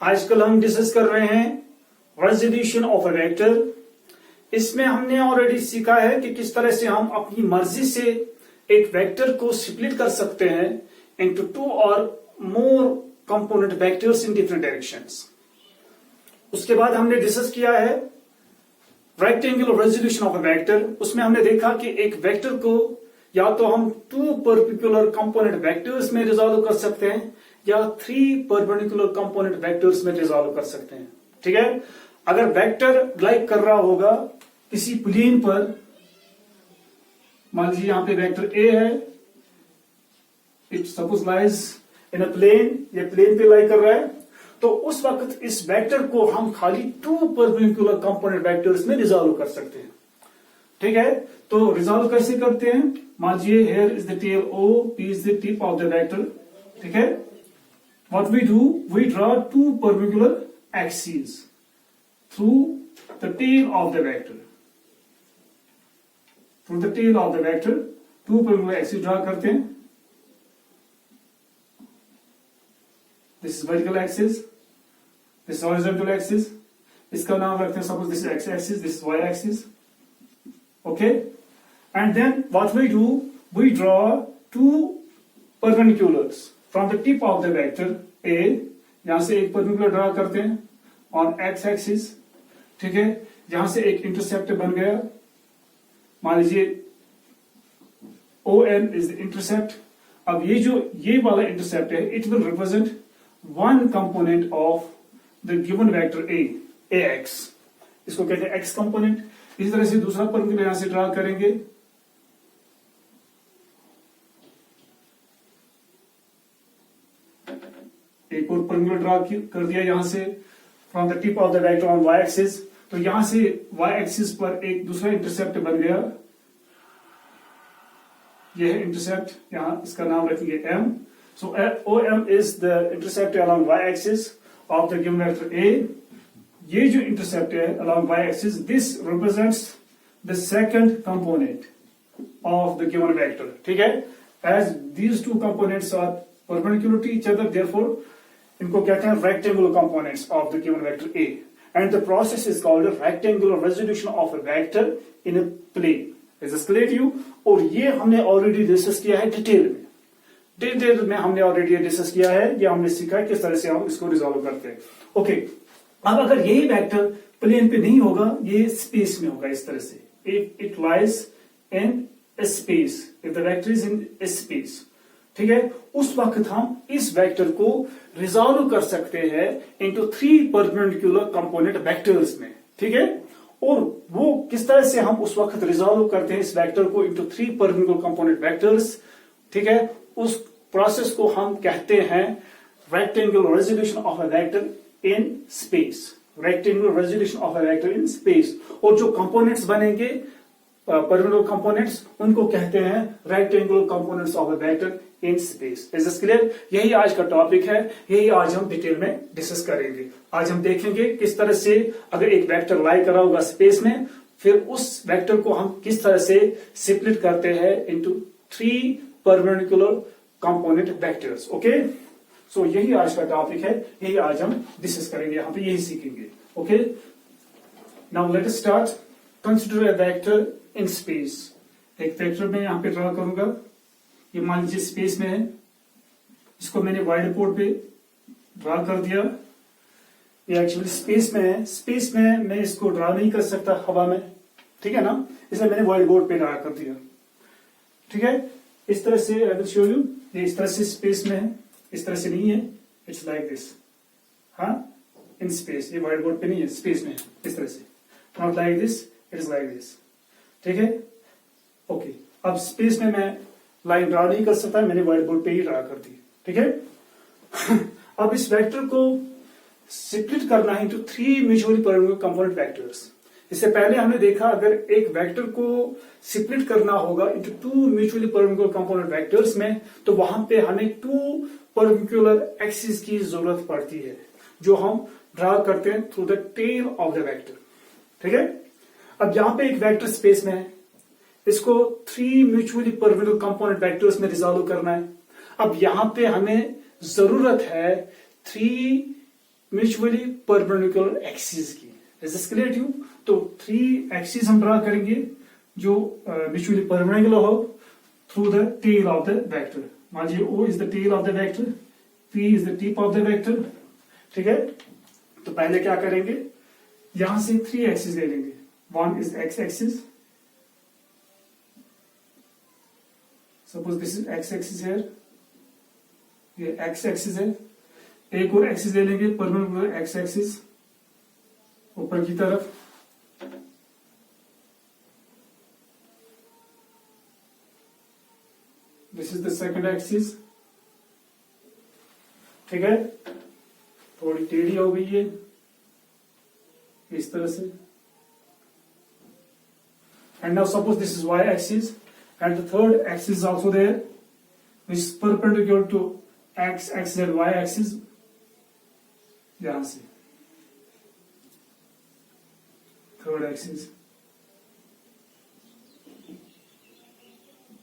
आजकल हम डिस्कस कर रहे हैं रेजोल्यूशन ऑफ अ वेक्टर। इसमें हमने ऑलरेडी सीखा है कि किस तरह से हम अपनी मर्जी से एक वेक्टर को स्प्लिट कर सकते हैं इनटू टू और more component vectors in different directions. उसके बाद हमने डिस्कस किया है rectangular resolution of a vector. उसमें हमने देखा कि एक वेक्टर को या तो हम टू परपेंडिकुलर कंपोनेंट वेक्टर्स में रिजॉल्व कर सकते हैं या थ्री परपेंडिकुलर कंपोनेंट वेक्टर्स में रिजॉल्व कर सकते हैं। ठीक है, अगर वेक्टर लाइक कर रहा होगा किसी प्लेन पर, मान लीजिए यहां पे वेक्टर ए है, it suppose lies in a plane, ये प्लेन पे लाई कर रहा है, तो उस वक्त इस वेक्टर को हम खाली टू परपेंडिकुलर कंपोनेंट वेक्टर्स में रिजॉल्व कर सकते हैं। ठीक है, तो रिजॉल्व कैसे करते हैं? मान लीजिए here is the tail O, P is the tip of the vector. ठीक है, what we do, we draw two perpendicular axis through the tail of the vector. Through the tail of the vector two perpendicular axis draw करते हैं। This is vertical axis, this is horizontal axis, इसका नाम रखते हैं suppose this is x axis, this is y axis. Okay, and then what we do, we draw two perpendiculars from the tip of the vector A, यहां से एक perpendicular draw करते हैं on x axis। ठीक है, यहां से एक इंटरसेप्ट बन गया, मान लीजिए OM is the intercept। अब ये वाला इंटरसेप्ट है, it will represent one component of the given vector A, AX। इसको कहते हैं x component। इसी तरह से दूसरा परपेंडिकुलर यहां से ड्रा करेंगे, एक और परपेंडिकुलर ड्रा कर दिया यहां से from the tip of the vector on y axis. तो यहां से वाई एक्सिस पर एक दूसरा इंटरसेप्ट बन गया, यह है इंटरसेप्ट, यहां इसका नाम रखेंगे M। So OM is the intercept along y axis of the given vector A। ये जो इंटरसेप्ट है along y axis, this represents the second component of the given vector। ठीक है, as these two components are perpendicular to each other, therefore इनको कहते हैं rectangular components of the given vector A, and the process is called a rectangular resolution of a vector in a plane। Is this clear to you? और ये हमने already discuss किया है detail में हमने ऑलरेडी डिस्कस किया है, ये हमने सीखा है किस तरह से हम इसको रिजॉल्व करते हैं। ओके, अब अगर यही वेक्टर प्लेन पे नहीं होगा, ये स्पेस में होगा इस तरह से, if it lies in space, if the vector is in space. ठीक है, उस वक्त हम इस वेक्टर को रिजॉल्व कर सकते हैं into three perpendicular component vectors में। ठीक है, और वो किस तरह से हम उस वक्त रिजॉल्व करते हैं इस वेक्टर को into three perpendicular component vectors. ठीक है, उस प्रोसेस को हम कहते हैं rectangular resolution of a vector in space. Rectangular resolution of a vector in space. और जो कंपोनेंट्स बनेंगे परपेंडिकुलर कंपोनेंट्स, उनको कहते हैं rectangular components of a vector in space. Is this clear? यही आज का टॉपिक है, यही आज हम डिटेल में डिस्कस करेंगे। आज हम देखेंगे किस तरह से अगर एक वेक्टर लाई करा होगा स्पेस में, फिर उस वेक्टर को हम किस तरह से स्प्लिट करते हैं into three perpendicular component vectors. Okay, so यही आज का टॉपिक है, यही आज हम डिस्कस करेंगे, यहां पे यही सीखेंगे। Okay, now let us start. Consider a vector in space. एक वेक्टर में यहां पे ड्रा करूंगा, ये मान लीजिए स्पेस में है, इसको मैंने व्हाइट बोर्ड पे ड्रा कर दिया। ये एक्चुअली स्पेस में है, स्पेस में मैं इसको ड्रा नहीं कर सकता हवा में, ठीक है ना, इसलिए मैंने व्हाइट बोर्ड पे ड्रा कर दिया। ठीक है, इस तरह से आई विल शो यू, ये इस तरह से स्पेस में है, इस तरह से नहीं है, इट्स लाइक दिस। हाँ, इन स्पेस, ये व्हाइट बोर्ड पे नहीं है, स्पेस में है, इस तरह से, not like this, it is like this. ठीक है, ओके, अब स्पेस में मैं लाइन ड्रा नहीं कर सकता, मैंने व्हाइट बोर्ड पे ही ड्रा कर दी। ठीक है, अब इस वेक्टर को स्प्लिट करना है into three mutually perpendicular component vectors. इससे पहले हमने देखा अगर एक वेक्टर को स्प्लिट करना होगा into two mutually perpendicular component vectors में, तो वहां पे हमें टू परपेंडिकुलर एक्सिस की जरूरत पड़ती है, जो हम ड्रा करते हैं through the tail of the vector. ठीक है, अब यहां पे एक वेक्टर स्पेस में है, इसको three mutually perpendicular component vectors में रिजॉल्व करना है। अब यहां पे हमें जरूरत है थ्री म्यूचुअली परपेंडिकुलर एक्सिस की। Is this clear to you? तो 3 एक्सिस हम ड्रा करेंगे जो म्यूचुअली परपेंडिकुलर हो through the tail of the vector. मान लीजिए O is the tail of the vector, P is the tip of the vector. ठीक है, तो पहले क्या करेंगे, यहां से 3 एक्सिस ले लेंगे। One is x axis, suppose this is x axis है, ये एक्स एक्सिस है। एक और एक्सिस ले लेंगे परपेंडिकुलर एक्स एक्सिस ऊपर की तरफ। This is the second axis. ठीक है, थोड़ी टेढ़ी हो गई है इस तरह से। And now suppose this is y axis and the third axis is also there which is perpendicular to x axis and y axis। यहां से third axis,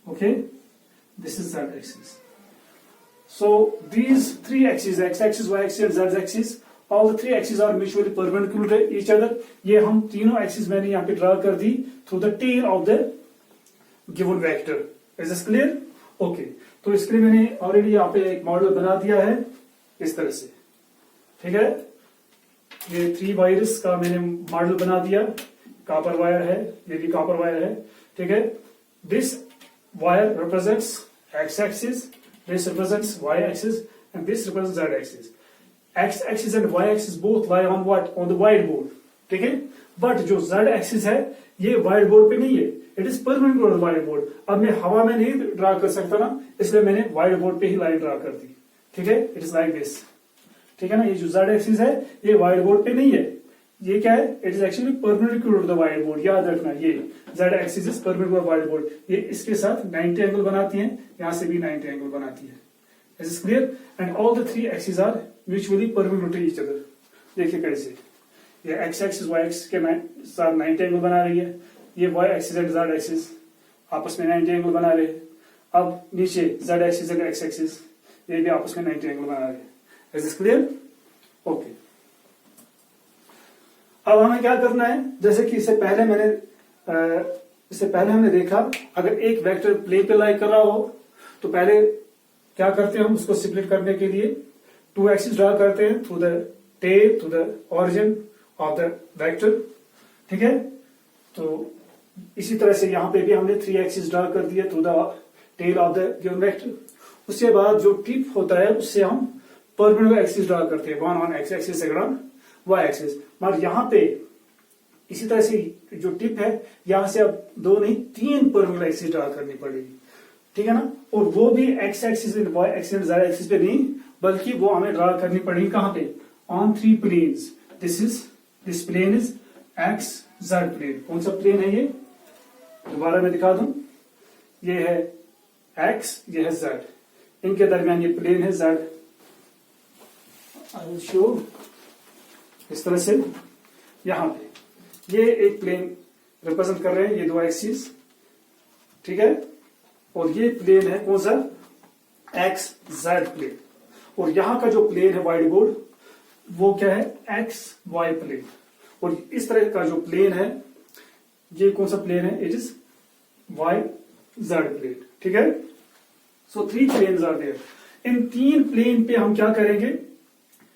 okay, this is z axis। So these 3 axes, x axis, y axis and z axis, all the 3 axes are mutually perpendicular to each other। ये हम तीनों axis मैंने यहाँ पे draw कर दी through the tail of the given vector. Is this clear? Okay, तो इसके लिए मैंने ऑलरेडी यहाँ पे एक मॉडल बना दिया है इस तरह से। ठीक है, ये 3 वायर्स का मैंने मॉडल बना दिया। कॉपर वायर है, ये भी कॉपर वायर है। ठीक है, this wire represents x axis, this represents y axis and this represents z axis। x axis and y axis both lie on what? On the whiteboard। ठीक है, बट जो z axis है ये white board पे नहीं है, it is perpendicular to white board। अब मैं हवा में नहीं ड्रा कर सकता ना, इसलिए मैंने white board पे ही लाइन ड्रा कर दी। ठीक है, इट इज लाइक दिस। ठीक है ना, ये जो z axis है ये white board पे नहीं है, ये क्या है, it is actually perpendicular to the white board। याद रखना, ये z axis is perpendicular white board, ये इसके साथ 90 एंगल बनाती है, यहां से भी 90 एंगल बनाती है। Is it clear? And all the 3 axis are mutually perpendicular to each other. देखिए कैसे, ये x एक्सिस y एक्सिस के साथ 90 एंगल बना रही है, ये y axis and z axis आपस में 90 एंगल बना रहे हैं। अब नीचे z axis and x axis ये भी आपस में 90 एंगल बना रहे हैं। Is it clear? ओके, अब हमें क्या करना है, जैसे कि इससे पहले हमने देखा, अगर एक वेक्टर प्लेन पे लाई कर रहा हो तो पहले क्या करते हैं हम, उसको स्प्लिट करने के लिए 2 एक्सिस ड्रा करते हैं through the tail to the origin of the vector. ठीक है, तो इसी तरह से यहां पे भी हमने 3 एक्सिस ड्रा कर दिए through the tail of the given vector. उसके बाद जो टिप होता है उससे हम परपेंडिकुलर एक्सिस ड्रा करते हैं, one on x axis, second on y axis. मगर यहां पे इसी तरह से जो टिप है यहां से अब 2 नहीं 3 परपेंडिकुलर एक्सिस ड्रा करनी पड़ेगी। ठीक है ना, और वो भी x axis and y axis and z axis पे नहीं, बल्कि वो हमें ड्रा करनी पड़ेगी कहां पे, on 3 planes. This plane is x z plane. कौन सा प्लेन है ये, दोबारा मैं दिखा दूं, ये है x, ये है z, इनके दरमियान ये प्लेन है z। आई विल शो इस तरह से, यहां पे ये एक प्लेन रिप्रेजेंट कर रहे हैं, ये 2 एक्सिस। ठीक है, और ये प्लेन है कौन सा, एक्स जेड प्लेन। और यहां का जो प्लेन है व्हाइट बोर्ड वो क्या है, एक्स वाई प्लेन। और इस तरह का जो प्लेन है ये कौन सा प्लेन है, it is y z plane. ठीक है, सो 3 प्लेन्स आर देयर। इन 3 प्लेन पे हम क्या करेंगे,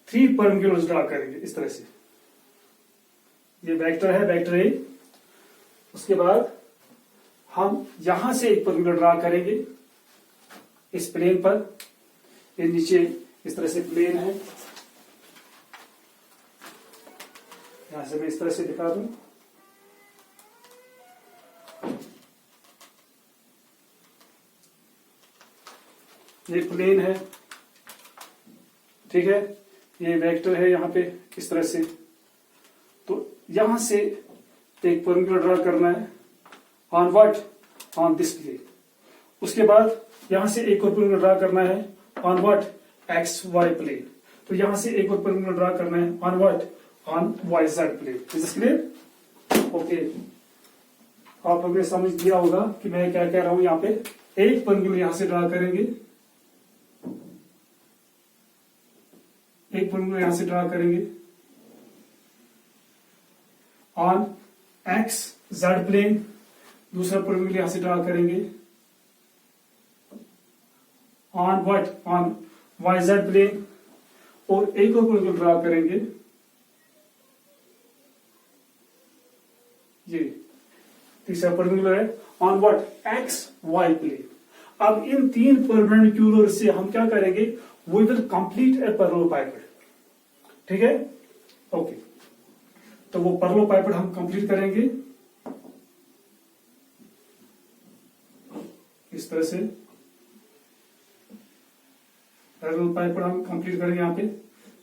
3 परपेंडिकुलर्स ड्रा करेंगे इस तरह से। ये वेक्टर है, वेक्टर ए। उसके बाद हम यहां से एक परपेंडिकुलर ड्रा करेंगे इस प्लेन पर। ये नीचे इस तरह से प्लेन है, यहां से मैं इस तरह से दिखा दूं। ये प्लेन है, ठीक है, ये वेक्टर है यहां पे इस तरह से। तो यहां से एक परपेंडिकुलर ड्रा करना है on what, on this plane. उसके बाद यहां से एक और परपेंडिकुलर ड्रा करना है on what, x y plane. तो यहां से एक और परपेंडिकुलर ड्रा करना है on what, on y z plane. Is this clear? Okay, आप लोगों ने समझ लिया होगा कि मैं क्या कह रहा हूं। यहां पे एक परपेंडिकुलर यहां से ड्रा करेंगे, एक परपेंडिकुलर यहां से ड्रा करेंगे ऑन एक्स जेड प्लेन, दूसरा परपेंडिकुलर यहां से ड्रा करेंगे on what, on y z plane, और एक और परपेंडिकुलर ड्रा करेंगे ये तीसरा परपेंडिकुलर है on what x y plane. अब इन तीन परपेंडिकुलर से हम क्या करेंगे, we will complete a parallelepiped. ठीक है, ओके, तो वो पैरेलल पाइपेट हम कंप्लीट करेंगे इस तरह से। पैरेलल पाइपेट हम कंप्लीट करेंगे, यहां पे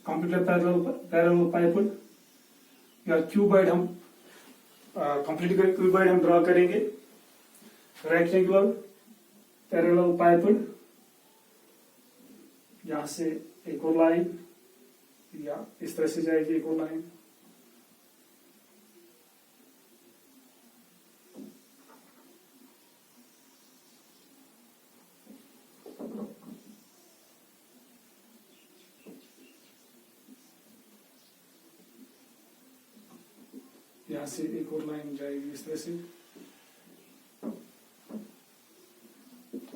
कंप्लीट पैरेलल पाइपेट या क्यूबॉइड हम कंप्लीट करेंगे, क्यूबॉइड हम ड्रॉ करेंगे, रेक्टेंगुलर पैरेलल पाइपेट, यहां से एक और लाइन या इस तरह से जाएगी एक और लाइन, यहां से एक और लाइन जाएगी इस तरह से।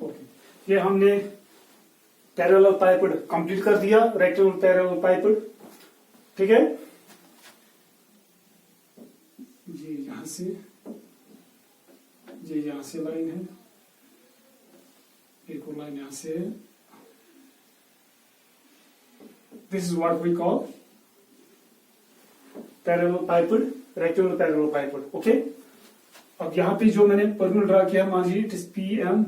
ओके, ये हमने पैरेलल पाइपेट कंप्लीट कर दिया, रेक्टेंगुलर पैरेलल पाइपेट। ठीक है जी, यहां से ये यहां से लाइन है, एक और लाइन यहां से है। This is what we call parallelepiped, rectangular parallelepiped. Okay, अब यहां पे जो मैंने परपेंडिकुलर ड्रा किया, मान लीजिए it is P M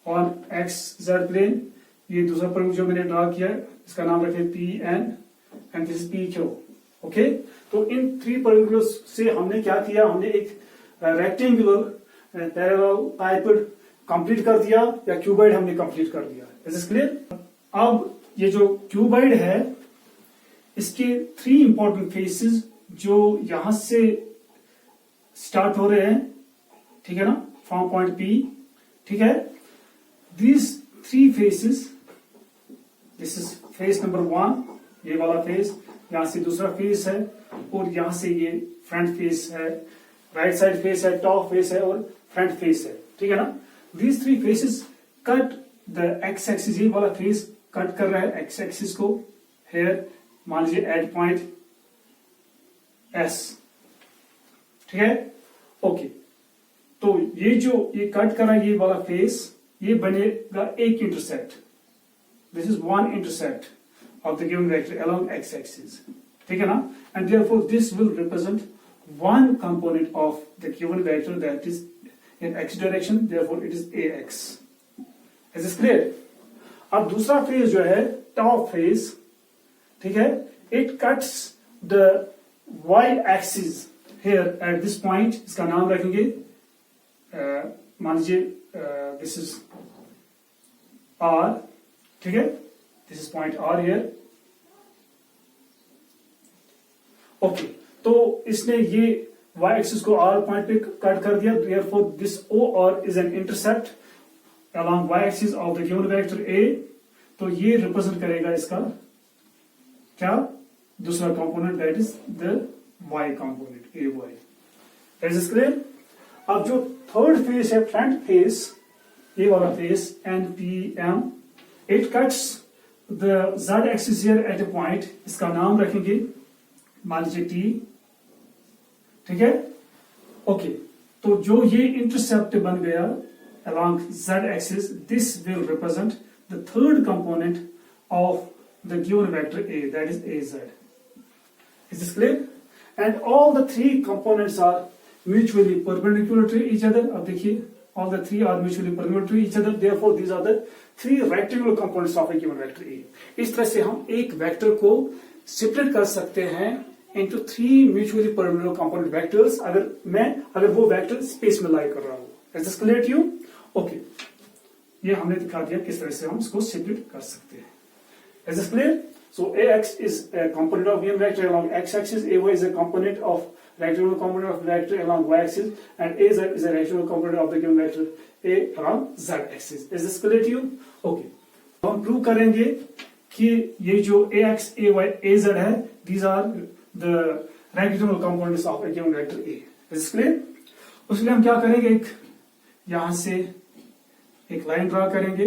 on x z plane. ये दूसरा परपेंडिकुलर जो मैंने ड्रा किया है, इसका नाम रखे P N and this is P Q. Okay, तो इन थ्री परपेंडिकुलर से हमने क्या किया, हमने एक रेक्टेंगुलर पैरेलल पाइपेट कंप्लीट कर दिया, या क्यूबॉइड हमने कंप्लीट कर दिया। Is this clear? अब ये जो क्यूबॉइड है, इसके थ्री इंपॉर्टेंट फेसेस जो यहां से स्टार्ट हो रहे हैं, ठीक है ना, फ्रॉम पॉइंट पी। ठीक है, these three faces, this is face number 1, ये वाला फेस, यहां से दूसरा फेस है, और यहां से ये फ्रंट फेस है, राइट साइड फेस है, टॉप फेस है और फ्रंट फेस है। ठीक है ना, these three faces cut the x axis, ये वाला फेस कट कर रहा है एक्स एक्सिस को हेयर, मान लीजिए एट पॉइंट एस। ठीक है, ओके, तो ये जो ये कट कर रहा है ये वाला फेस, ये बनेगा एक intersect. This is one intersect of the given vector along x axis. ठीक है ना, and therefore this will represent one component of the given vector that is in x direction, therefore it is ax। Is this clear? अब दूसरा face जो है top face, ठीक है, it cuts the y axis here at this point, इसका नाम रखेंगे, मान लीजिए दिस इज r। ठीक है, this is point r here। Okay, तो इसने ये y axis को r पॉइंट पे कट कर दिया, therefore this OR is an intercept along y axis of the given vector a। तो ये रिप्रेजेंट करेगा इसका क्या, दूसरा component, that is the y component, ay। Is this clear? अब जो थर्ड फेस है, फ्रंट फेस, ये वाला face NPM, it cuts the z axis here eight A point, इसका नाम रखेंगे मान लीजिए T। ठीक है, ओके, तो जो ये इंटरसेप्ट बन गया along z axis, this will represent the third component of the given vector a, that is az। Is this clear? And all the three components are mutually perpendicular to each other। अब देखिए, all the three are mutually perpendicular to each other, therefore these are the three rectangular components of a given vector a। इस तरह से हम एक vector को separate कर सकते हैं into three mutually perpendicular component vectors, अगर वो वेक्टर स्पेस में लाई कर रहा हो। Is this clear to you? Okay, ये हमने दिखा दिया किस तरह से हम इसको सेपरेट कर सकते हैं। Is this clear? So ax is a component of given vector along x-axis, ay is a component of rectangular component of vector along y-axis, and az is a rectangular component of the given vector a along z-axis। Is this clear to you? Okay, हम prove करेंगे कि ये जो ax, ay, az है, these are the rectangular components of a given vector A. Is this clear? उसके लिए हम क्या करेंगे, एक यहां से एक लाइन ड्रा करेंगे,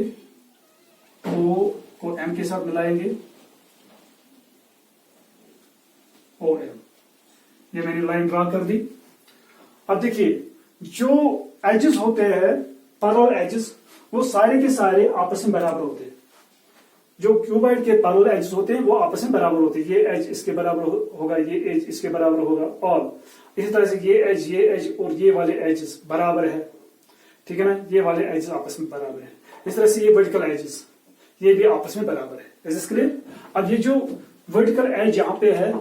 O को M के साथ मिलाएंगे, OM, ये मैंने लाइन ड्रा कर दी। अब देखिए जो एजेस होते हैं, पैरेलल एजेस, वो सारे के सारे आपस में बराबर होते हैं। जो क्यूबॉइड के पैरेलल एजेस होते हैं वो आपस में बराबर होते हैं। ये एज इसके बराबर होगा, ये एज इसके बराबर होगा, और इसी तरह से ये एज और ये वाले एजेस बराबर है, ठीक है ना, ये वाले एजेस आपस में बराबर है। इस तरह से ये वर्टिकल एजेस ये भी आपस में बराबर है। Is this clear? अब ये जो वर्टिकल एज यहाँ पे है,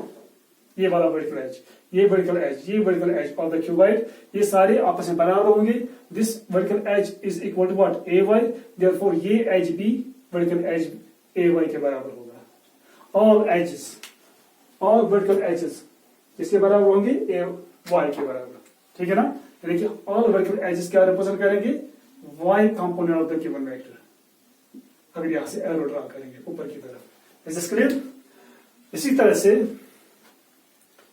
ये वाला वर्टिकल एज, ये वर्टिकल एज, ये vertical edge of the cuboid, ये सारे आपस में बराबर होंगे। This vertical edge is equal to what, A Y, therefore ये एज भी वर्टिकल एज ए वाई के बराबर होगा। All edges, all vertical edges इसके बराबर होंगे ए वाई के बराबर, ठीक है ना। यानी कि ऑल वर्टिकल एजेस क्या रिप्रेजेंट करेंगे, y component of the given vector. अगर यहां से एरो ड्रा करेंगे ऊपर की तरफ। Is this clear? इसी तरह से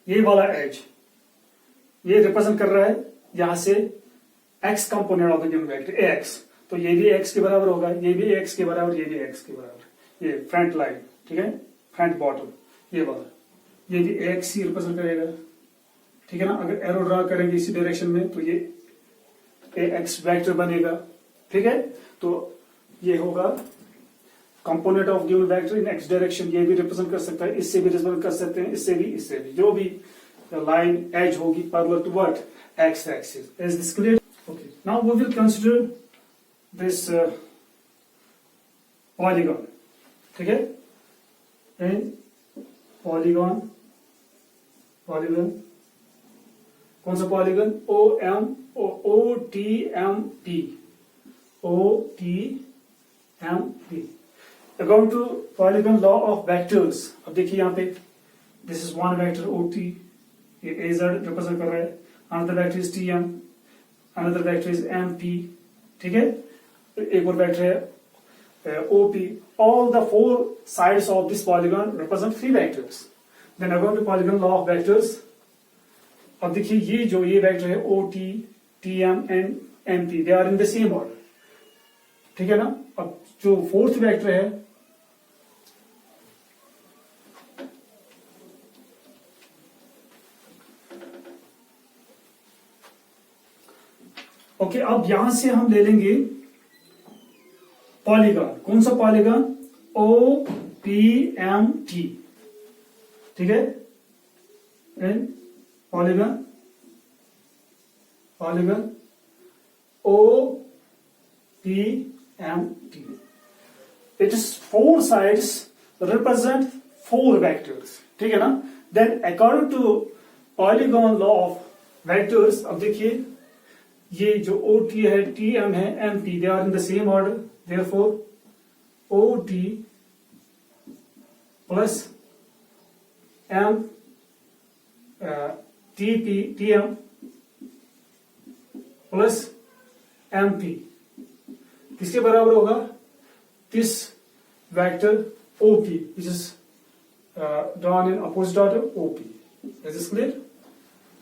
ये वाला एज ये रिप्रेजेंट कर रहा है यहां से x component of the given vector x, तो ये भी एक्स के बराबर होगा, ये भी एक्स के बराबर, ये भी एक्स के बराबर, ये फ्रंट लाइन, ठीक है, फ्रंट बॉटम, ये वाला, ये भी एक्स ही रिप्रेजेंट करेगा, ठीक है ना। अगर एरो ड्रा करेंगे इसी डायरेक्शन में तो ये एक्स वेक्टर बनेगा, ठीक है। तो ये होगा component of given vector in x direction, ये भी रिप्रेजेंट कर सकता है, इससे भी रिप्रेजेंट कर सकते हैं, इससे भी, जो भी लाइन एज होगी parallel to what, x axis. Is this clear? Okay, now we will consider this polygon, ठीक है, पॉलीगॉन, पॉलीगॉन कौन सा polygon, O T M P, according to polygon law of vectors. अब देखिए यहाँ पे this is one vector O T, ये edge represent कर रहा है, another vector is T M, another vector is M P, ठीक है, एक और वेक्टर है OP. All the four sides of this polygon represent three vectors. Then according to polygon law of vectors, अब देखिए ये वेक्टर है OT, TM and MP, they are in the same order, ठीक है ना। अब जो फोर्थ वेक्टर है ओके, अब यहां से हम ले लेंगे पॉलीगॉन, कौन सा पॉलीगॉन, OPMT, ठीक है, polygon OPMT, it is four sides represent four vectors, ठीक है ना। Then according to polygon law of vectors, अब देखिए ये जो OT है, TM है, MP, they are in the same order, therefore OT plus TM plus MP किसके बराबर होगा, this vector OP which is drawn in opposite order OP. Is this clear?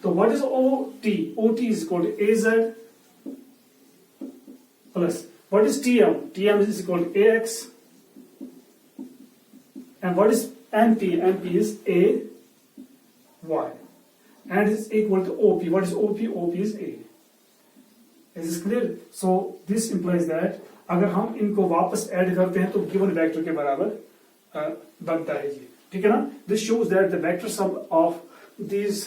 So what is OT? OT is equal to AZ plus what is TM? TM is equal to AX. And what is MP? MP is AY. And is equal to OP. What is OP? OP is A. Is this clear? So this implies that अगर हम इनको वापस add करते हैं तो given vector के बराबर बनता है ये, ठीक है ना। This shows that the vector sum of these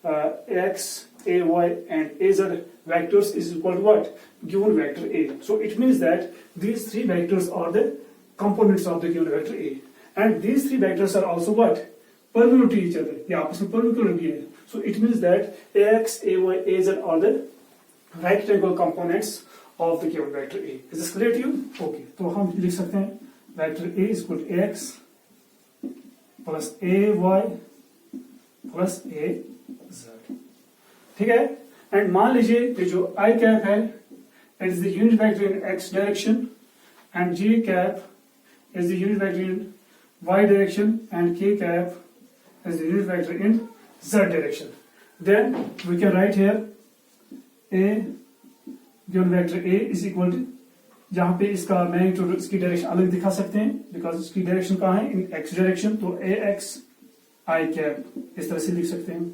X, AY and AZ vectors is equal to what? Given vector A. So it means that these three vectors are the components of the given vector A. And these three vectors are also what? Perpendicular to each other. ये आपस में perpendicular भी है. So it means that AX, AY, AZ are the rectangular components of the given vector A. Is this clear to you? Okay. तो हम लिख सकते हैं vector A is equal to AX plus AY plus AZ. ठीक है। And मान लीजिए ये जो आई कैप है it is the unit vector in x direction and J cap is the unit vector in y direction and k cap as the unit vector in z direction. Then we can write here a given vector A is equal to, जहां पे इसका magnitude इसकी direction अलग दिखा सकते हैं because इसकी direction कहाँ है इन x डायरेक्शन, तो a x i कैप इस तरह से लिख सकते हैं,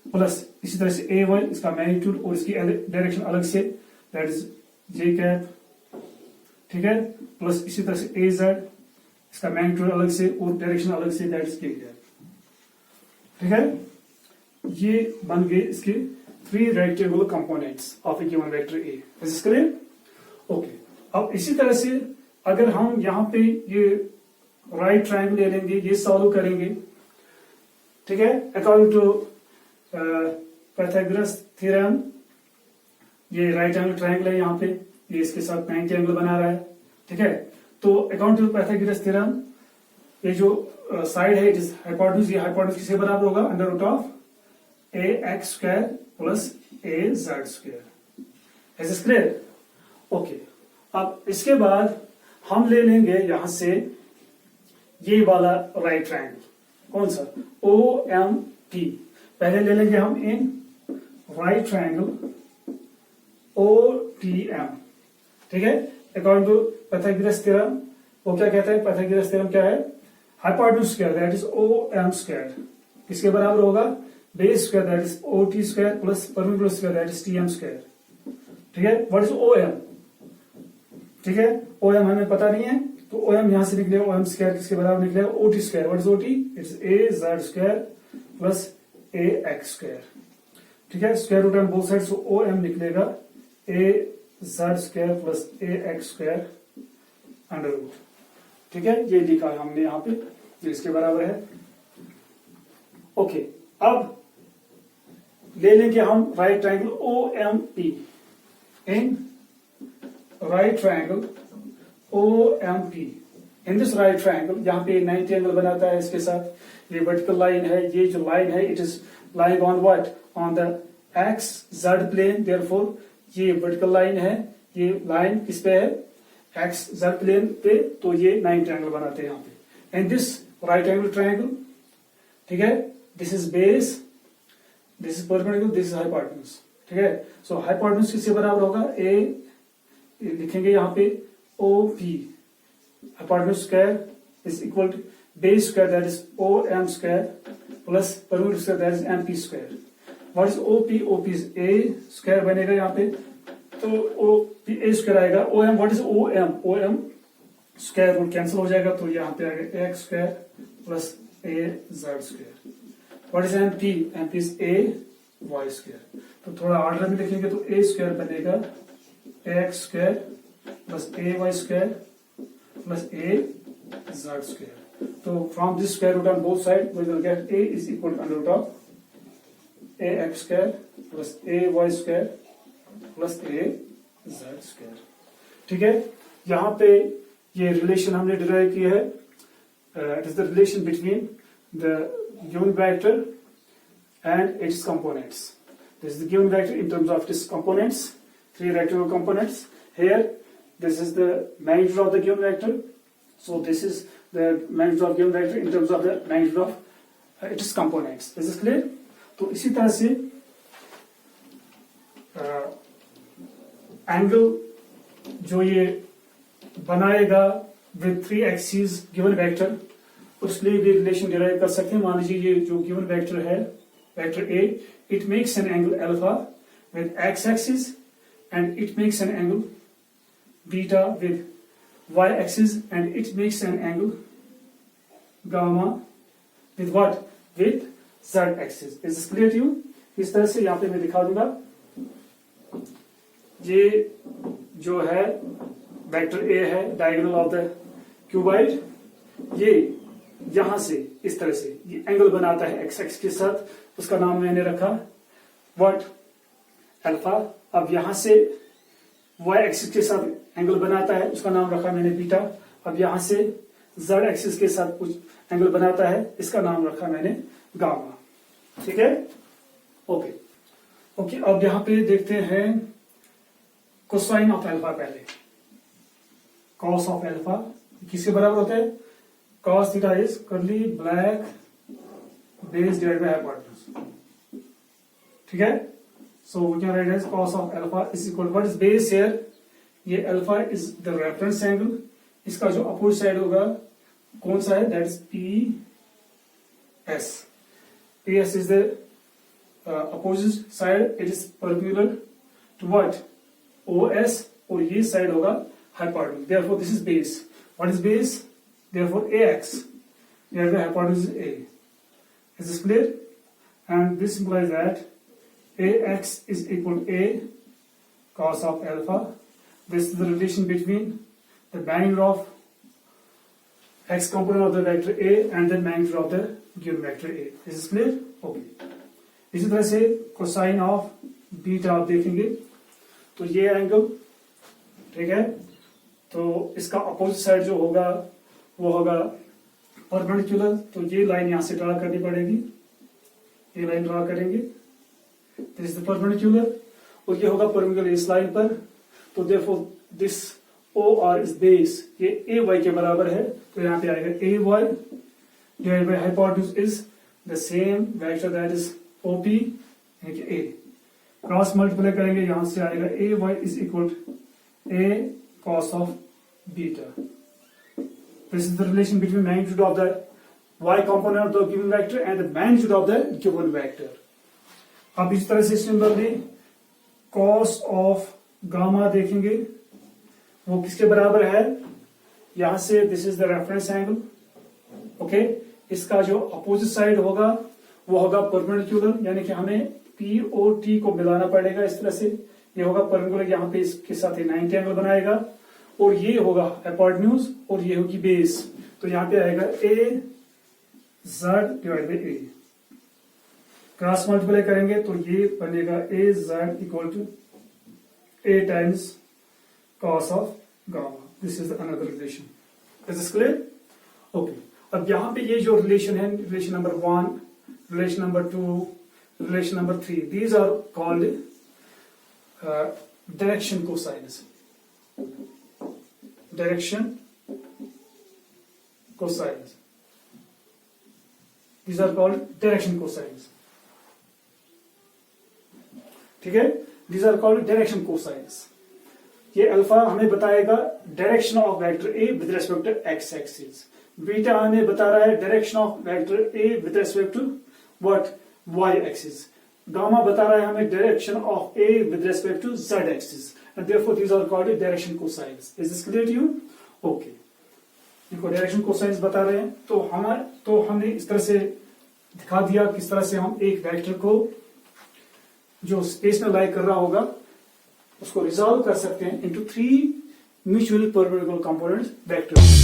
प्लस इसी तरह से a y इसका मैग्नीट्यूड और इसकी डायरेक्शन अलग say that is j cap, ठीक है, प्लस इसी तरह से a z इसका मैग्नीट्यूड अलग से और डायरेक्शन अलग say that is k cap, ठीक है। ये बन गए इसके 3 rectangular components of A given vector A। Is this clear? Okay, अब इसी तरह से अगर हम यहाँ पे ये राइट ट्रायंगल ले लेंगे, ये सॉल्व करेंगे, ठीक है, अकॉर्डिंग टू पाइथागोरस थ्योरम, ये राइट एंगल ट्रायंगल है यहाँ पे, ये इसके साथ 90 एंगल बना रहा है, ठीक है। तो अकॉर्डिंग टू पाइथागोरस थ्योरम ये जो साइड है इट इज हाइपोटेन्यूज, ये हाइपोटेन्यूज किसके बराबर होगा, under root of ax square plus az square. Is this clear? Okay, अब इसके बाद हम ले लेंगे यहां से ये वाला राइट ट्रायंगल, कौन सा, OMP। पहले ले लेंगे हम इन राइट ट्रायंगल OTM, ठीक है। अकॉर्डिंग टू पाइथागोरस थ्योरम वो क्या कहता है, पाइथागोरस थ्योरम क्या है, hypotenuse square that is OM square किसके बराबर होगा, base square that is OT square plus perpendicular square that is TM square, ठीक है। व्हाट इज OM, ठीक है, OM हमें पता नहीं है, तो OM यहां से निकलेगा, OM स्क्वायर किसके बराबर निकलेगा, OT square. What is OT, it's AZ square plus AX square, ठीक है, square root on both side, so OM निकलेगा AZ square plus AX square under root, ठीक है, ये लिखा है हमने यहाँ पे, जो इसके बराबर है। ओके, अब ले लेंगे हम right triangle OMP। In right triangle OMP, in this right triangle, यहाँ पे 90 एंगल बनाता है इसके साथ, ये वर्टिकल लाइन है, ये जो लाइन है it is lying on what, on the x z plane, therefore ये वर्टिकल लाइन है, ये लाइन किस पे है, एक्स जेड प्लेन पे, तो ये 90 एंगल बनाते हैं यहाँ पे। And this right angle triangle, ठीक है, this is base, this is perpendicular, this is hypotenuse, ठीक है। सो हाइपोटेन्यूज किसके बराबर होगा, ए लिखेंगे यहाँ पे OP, hypotenuse square is equal to base square that is OM square plus perpendicular square that is MP square. What is OP, OP is A square बनेगा यहाँ पे, तो OP A स्क्वायर आएगा। OM, what is OM, OM square root cancel हो जाएगा, तो यहाँ पे आएगा x square plus AZ square. What is MP, MP is AY square, तो थोड़ा ऑर्डर में लिखेंगे तो A स्क्वायर बनेगा AX square plus AY square plus AZ square. तो from this square root on both side we will get A is equal to under root of AX square plus AY square plus AZ square, ठीक है। यहाँ पे ये relation हमने derive किया है, it is the relation between the given vector and its components. This is the given vector in terms of its components, 3 rectangular components. Here, this is the magnitude of the given vector. So this is the magnitude of given vector in terms of the magnitude of its components. Is this clear? तो इसी तरह से angle जो ये बनाएगा with 3 axes given vector, उसके लिए भी रिलेशन डिराइव कर सकते हैं। मान लीजिए ये जो गिवन वेक्टर है, vector A, it makes an angle alpha with x axis and it makes an angle beta with y axis and it makes an angle gamma with what, with z axis. Is this clear to you? इस तरह से यहाँ पे मैं दिखा दूंगा, ये जो है वेक्टर A है, डायगोनल ऑफ द क्यूबॉइड, ये यहां से इस तरह से ये एंगल बनाता है एक्स एक्स के साथ, उसका नाम मैंने रखा व्हाट, अल्फा। अब यहां से वाई एक्सिस के साथ एंगल बनाता है, उसका नाम रखा मैंने बीटा। अब यहां से जेड एक्सिस के साथ कुछ एंगल बनाता है, इसका नाम रखा मैंने गामा, ठीक है। ओके ओके, अब यहां पे देखते हैं कोसाइन ऑफ अल्फा। पहले कॉस ऑफ अल्फा किसके बराबर होता है, cos theta is curly black base divided by hypotenuse. ठीक है, so we can write as cos of alpha is equal to what is base here, ये alpha is the reference angle, इसका जो opposite side होगा कौन सा है, that is PS. PS is the opposite side, it is perpendicular to what, OS, और ये side होगा hypotenuse. Therefore this is base. What is base? Therefore AX divided by hypotenuse is A. Is this clear? And this implies that AX is equal to A cos of alpha. This is the relation between the magnitude of x component of the vector A and the magnitude of the given vector A. Is this clear? Okay. इसी तरह से cosine of beta आप देखेंगे तो ये angle, ठीक है, तो इसका अपोजिट साइड जो होगा वो होगा परपेंडिकुलर, तो ये लाइन यहां से ड्रा करनी पड़ेगी, ये लाइन ड्रा करेंगे, दिस इज द परपेंडिकुलर, और ये होगा परपेंडिकुलर इस लाइन पर, तो therefore this O R is base, ये ए वाई के बराबर है, तो यहाँ पे आएगा A Y divided by hypotenuse is the same vector that is OP यानी कि ए, क्रॉस मल्टीप्लाई करेंगे, यहां से आएगा A Y is equal A cos of beta. This is the relation between magnitude of the y component of the given vector and the magnitude of the given vector. अब इस तरह से similarly cos of gamma देखेंगे, वो किसके बराबर है, यहां से this is the reference angle, okay, इसका जो अपोजिट साइड होगा वो होगा परपेंडिकुलर, यानी कि हमें P और T को मिलाना पड़ेगा इस तरह से, ये होगा परपेंडिकुलर, यहाँ पे इसके साथ 90 एंगल बनाएगा, और ये होगा हाइपोटेन्यूज और ये होगी बेस, तो यहाँ पे आएगा A Z divide by A, cross multiply करेंगे तो ये बनेगा A Z equal to A times cos of gamma. This is another relation. Is this clear? Okay. अब यहाँ पे ये जो रिलेशन है, relation number 1, relation number 2, relation number 3, these are called direction cosines. Direction cosines. These are called direction cosines. ठीक है, these are called direction cosines. ये alpha हमें बताएगा direction of vector A with respect to x axis, beta हमें बता रहा है direction of vector A with respect to what, y axis, gamma बता रहा है हमें direction of A with respect to z axis, and therefore these are called direction cosines. Is this clear to you? Okay, इनको direction cosines बता रहे हैं, तो हमने इस तरह से दिखा दिया किस तरह से हम एक वेक्टर को जो स्पेस में लाई कर रहा होगा उसको रिजॉल्व कर सकते हैं into 3 mutually perpendicular component vectors.